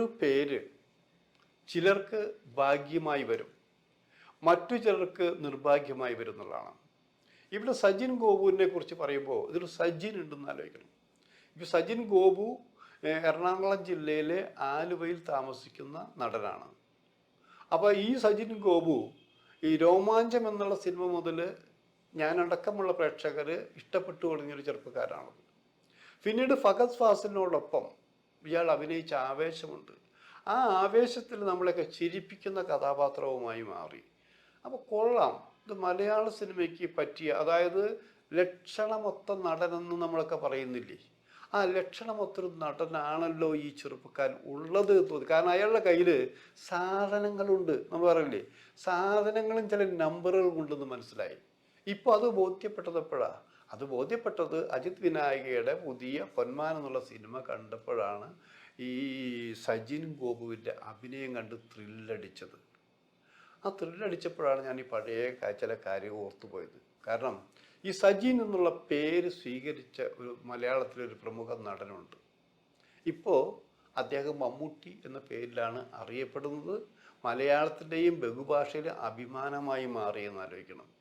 ഒരു പേര് ചിലർക്ക് ഭാഗ്യമായി വരും, മറ്റു ചിലർക്ക് നിർഭാഗ്യമായി വരും എന്നുള്ളതാണ്. ഇവിടെ സജിൻ ഗോപുവിനെ കുറിച്ച് പറയുമ്പോൾ ഇതൊരു സജിൻ ഉണ്ടെന്ന് ആലോചിക്കണം. ഇപ്പോൾ സജിൻ ഗോപു എറണാകുളം ജില്ലയിലെ ആലുവയിൽ താമസിക്കുന്ന നടനാണ്. അപ്പോൾ ഈ സജിൻ ഗോപു ഈ രോമാഞ്ചം എന്നുള്ള സിനിമ മുതൽ ഞാനടക്കമുള്ള പ്രേക്ഷകർ ഇഷ്ടപ്പെട്ടു തുടങ്ങിയൊരു ചെറുപ്പക്കാരാണ്. പിന്നീട് ഫഹദ് ഫാസിലിനോടൊപ്പം ഇയാൾ അഭിനയിച്ച ആവേശമുണ്ട്. ആ ആവേശത്തിൽ നമ്മളെയൊക്കെ ചിരിപ്പിക്കുന്ന കഥാപാത്രവുമായി മാറി. അപ്പോൾ കൊള്ളാം, ഇത് മലയാള സിനിമയ്ക്ക് പറ്റിയ, അതായത് ലക്ഷണമൊത്ത നടനെന്ന് നമ്മളൊക്കെ പറയുന്നില്ലേ, ആ ലക്ഷണമൊത്തൊരു നടനാണല്ലോ ഈ ചെറുപ്പക്കാരൻ ഉള്ളത് തോന്നി. കാരണം അയാളുടെ കയ്യിൽ സാധനങ്ങളുണ്ട്. നമ്മൾ പറയില്ലേ, സാധനങ്ങളും ചില നമ്പറുകൾ ഉണ്ടെന്ന് മനസ്സിലായി. ഇപ്പോൾ അത് ബോധ്യപ്പെട്ടത് എപ്പോഴാണ്? അത് ബോധ്യപ്പെട്ടത് അജിത് വിനായകയുടെ പുതിയ പൊന്മാൻ എന്നുള്ള സിനിമ കണ്ടപ്പോഴാണ്. ഈ സജിൻ ഗോപുവിൻ്റെ അഭിനയം കണ്ട് ത്രില്ലടിച്ചത്. ആ ത്രില്ലടിച്ചപ്പോഴാണ് ഞാൻ ഈ പഴയ ചില കാര്യം ഓർത്തുപോയത്. കാരണം ഈ സജിൻ എന്നുള്ള പേര് സ്വീകരിച്ച ഒരു മലയാളത്തിലൊരു പ്രമുഖ നടനുണ്ട്. ഇപ്പോൾ അദ്ദേഹം മമ്മൂട്ടി എന്ന പേരിലാണ് അറിയപ്പെടുന്നത്. മലയാളത്തിൻ്റെയും ബഹുഭാഷയിലെ അഭിമാനമായി മാറിയെന്ന് ആലോചിക്കണം.